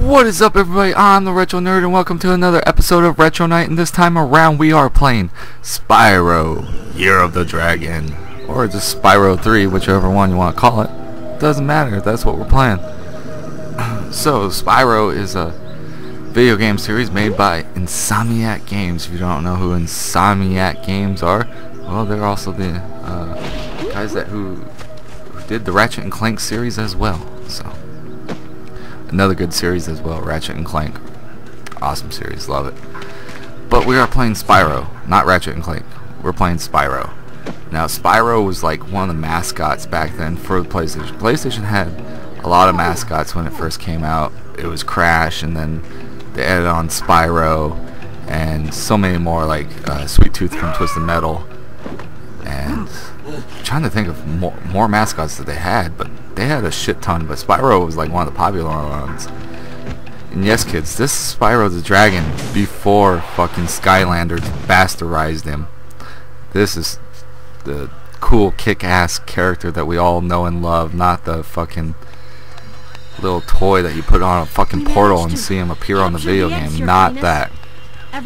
What is up, everybody? I'm the Retro Nerd and welcome to another episode of Retro Night, and this time around we are playing Spyro, Year of the Dragon, or just Spyro 3, whichever one you want to call it. Doesn't matter, that's what we're playing. So, Spyro is a video game series made by Insomniac Games. If you don't know who Insomniac Games are, well, they're also the guys who did the Ratchet and Clank series as well. So, another good series as well, Ratchet and Clank. Awesome series, love it. But we are playing Spyro, not Ratchet and Clank. We're playing Spyro. Now, Spyro was like one of the mascots back then for the PlayStation. PlayStation had a lot of mascots when it first came out. It was Crash, and then they added on Spyro, and so many more, like Sweet Tooth from Twisted Metal. And I'm trying to think of more mascots that they had, but they had a shit ton. But Spyro was like one of the popular ones. And yes, kids, this is Spyro the Dragon before fucking Skylanders bastardized him. This is the cool kick-ass character that we all know and love, not the fucking little toy that you put on a fucking portal and see him appear on the video game. Not that. So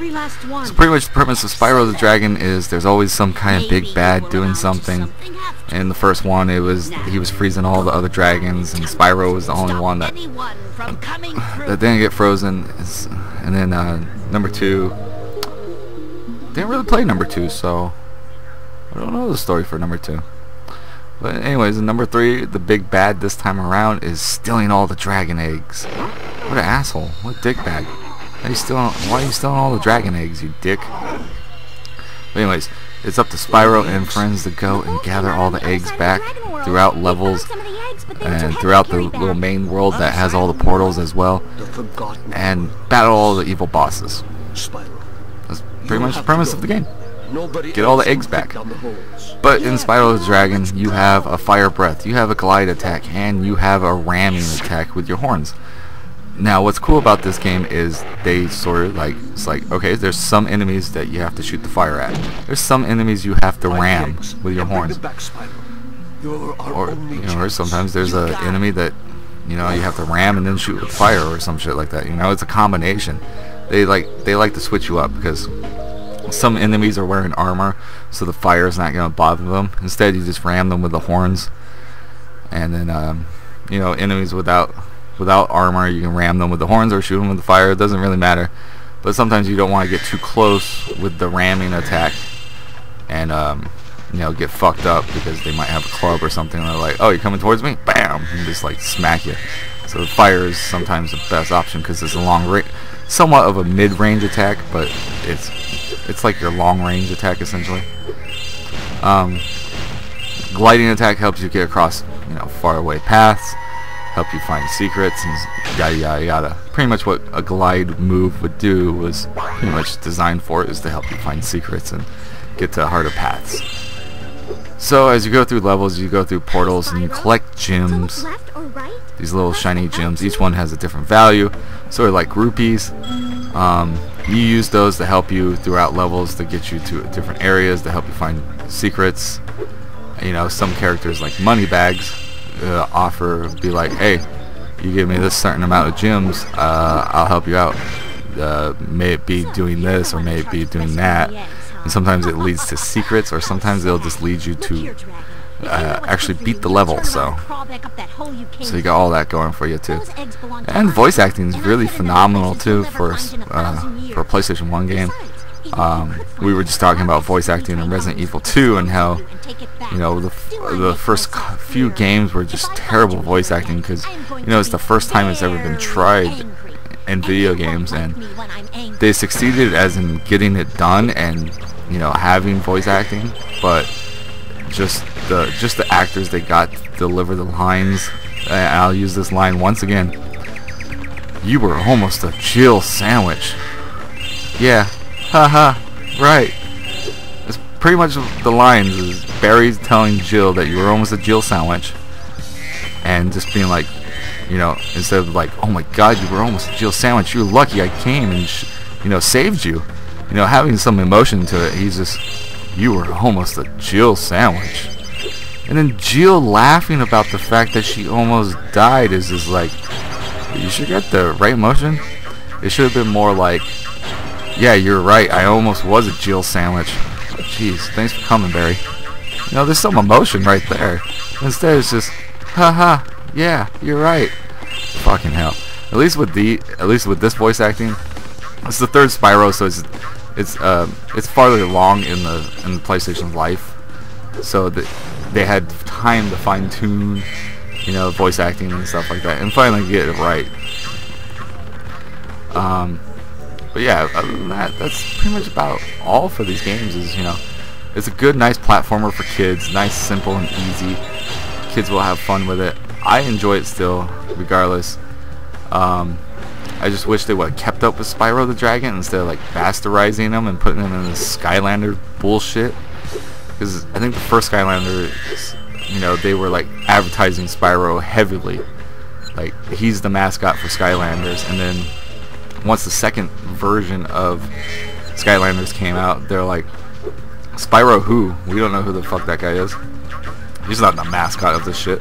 pretty much the premise of Spyro the Dragon is there's always some kind of big bad doing something. In the first one, he was freezing all the other dragons, and Spyro was the only one that didn't get frozen. And then number 2, didn't really play number 2, so I don't know the story for number 2. But anyways, in number 3, the big bad this time around is stealing all the dragon eggs. What an asshole! What a dickbag! Why are you stealing all the dragon eggs, you dick? But anyways, it's up to Spyro and friends to go and gather all the eggs back throughout levels and throughout the little main world that has all the portals as well, and battle all the evil bosses. That's pretty much the premise of the game. Get all the eggs back. But in Spyro the Dragon, you have a fire breath, you have a glide attack, and you have a ramming attack with your horns. Now, what's cool about this game is they sort of like, it's like, okay, there's some enemies that you have to shoot the fire at. There's some enemies you have to ram with your horns. Or sometimes there's an enemy that, you have to ram and then shoot with fire or some shit like that. It's a combination. They like to switch you up because some enemies are wearing armor, so the fire is not going to bother them. Instead, you just ram them with the horns. And then, enemies without armor, you can ram them with the horns or shoot them with the fire. It doesn't really matter. But sometimes you don't want to get too close with the ramming attack and get fucked up because they might have a club or something, and they're like, oh, you're coming towards me? Bam! And just like smack you. So the fire is sometimes the best option because it's a long range, somewhat of a mid-range attack, but it's like your long-range attack essentially. Gliding attack helps you get across far away paths, help you find secrets, and yada yada yada. Pretty much what a glide move would do was pretty much designed for it, is to help you find secrets and get to harder paths. So as you go through levels, you go through portals, and you collect gems. These little shiny gems. Each one has a different value, sort of like rupees. You use those to help you throughout levels, to get you to different areas, to help you find secrets. Some characters like money bags be like, hey, you give me this certain amount of gems, I'll help you out. May it be doing this or may it be doing that. And sometimes it leads to secrets, or sometimes they'll just lead you to actually beat the level. So you got all that going for you too. And voice acting is really phenomenal too for a PlayStation 1 game. We were just talking about voice acting in Resident Evil 2 and how the first few games were just terrible voice acting because it's the first time it's ever been tried in video games, and they succeeded as in getting it done and having voice acting, but just the actors they got to deliver the lines. I'll use this line once again. You were almost a Jill sandwich. Yeah. Haha, right. It's pretty much the lines is Barry telling Jill that you were almost a Jill sandwich, and just being like, instead of like, oh my god, you were almost a Jill sandwich, you're lucky I came and saved you. Having some emotion to it. He's just, you were almost a Jill sandwich. And then Jill laughing about the fact that she almost died is just like, You should get the right emotion. It should have been more like, yeah, you're right, I almost was a Jill sandwich. Jeez, thanks for coming, Barry. You know, there's some emotion right there. Instead, it's just, haha, yeah, you're right. Fucking hell. At least with this voice acting, it's the third Spyro, so it's farther along in the PlayStation's life. So they had time to fine tune, you know, voice acting and stuff like that, and finally get it right. But yeah, other than that, that's pretty much about all for these games. Is, you know, it's a good, nice platformer for kids, nice, simple, and easy. Kids will have fun with it. I enjoy it still, regardless. I just wish they would have kept up with Spyro the Dragon instead of like bastardizing him and putting him in this Skylander bullshit. Because I think the first Skylander, you know, they were like advertising Spyro heavily. Like, he's the mascot for Skylanders, and then once the second version of Skylanders came out, they're like, Spyro who? We don't know who the fuck that guy is. He's not the mascot of this shit.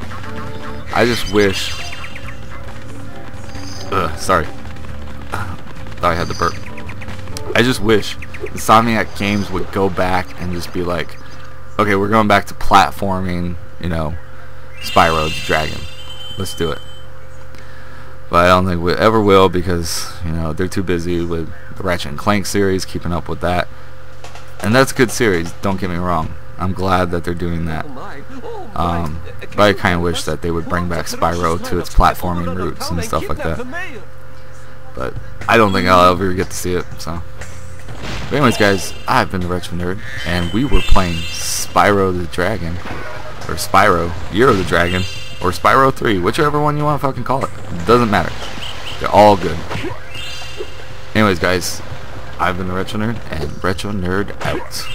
I just wish... sorry. Thought I had the burp. I just wish Insomniac Games would go back and just be like, okay, we're going back to platforming, you know, Spyro the Dragon. Let's do it. But I don't think we ever will, because, you know, they're too busy with the Ratchet and Clank series, keeping up with that. And that's a good series, don't get me wrong. I'm glad that they're doing that. But I kind of wish that they would bring back Spyro to its platforming roots and stuff like that. But I don't think I'll ever get to see it, so. But anyways, guys, I've been the Retro Nerd, and we were playing Spyro the Dragon, or Spyro, Year of the Dragon, or Spyro 3, whichever one you want to fucking call it. It doesn't matter. They're all good. Anyways, guys, I've been the Retro Nerd, and Retro Nerd out.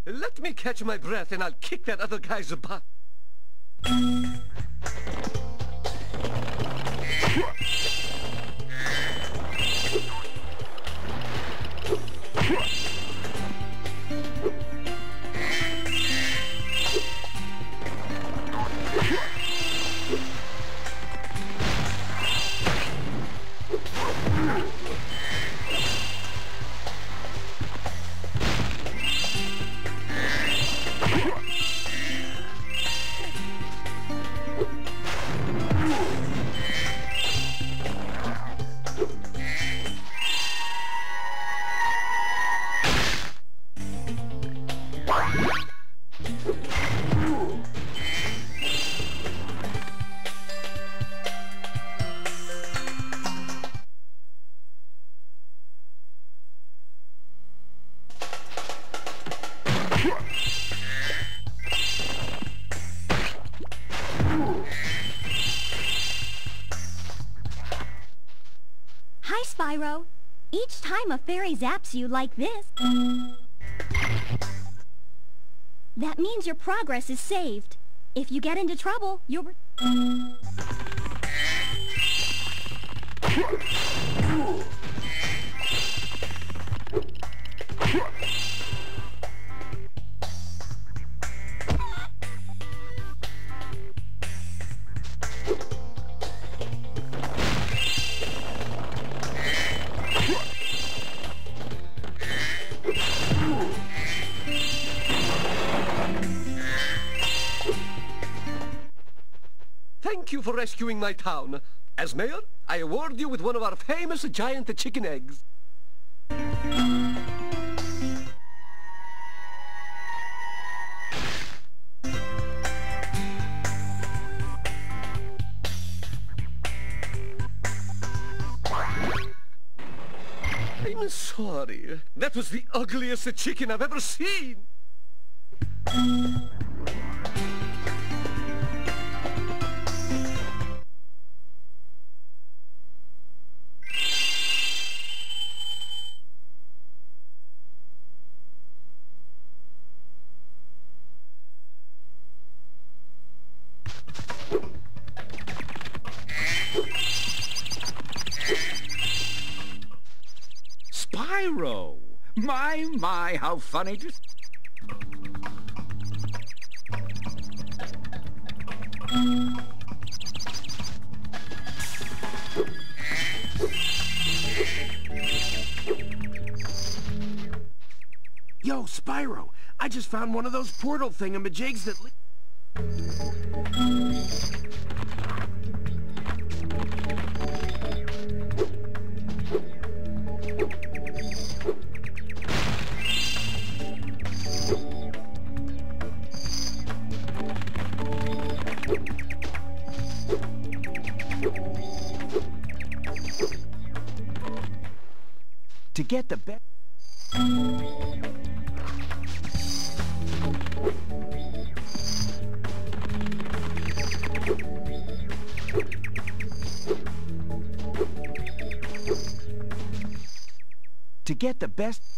Let me catch my breath and I'll kick that other guy's butt. Hi, Spyro. Each time a fairy zaps you like this, that means your progress is saved. If you get into trouble, you'll... Thank you for rescuing my town. As mayor, I award you with one of our famous giant chicken eggs. I'm sorry. That was the ugliest chicken I've ever seen. Spyro! My, how funny to... just found one of those portal thingamajigs that... To get the best... To get the best...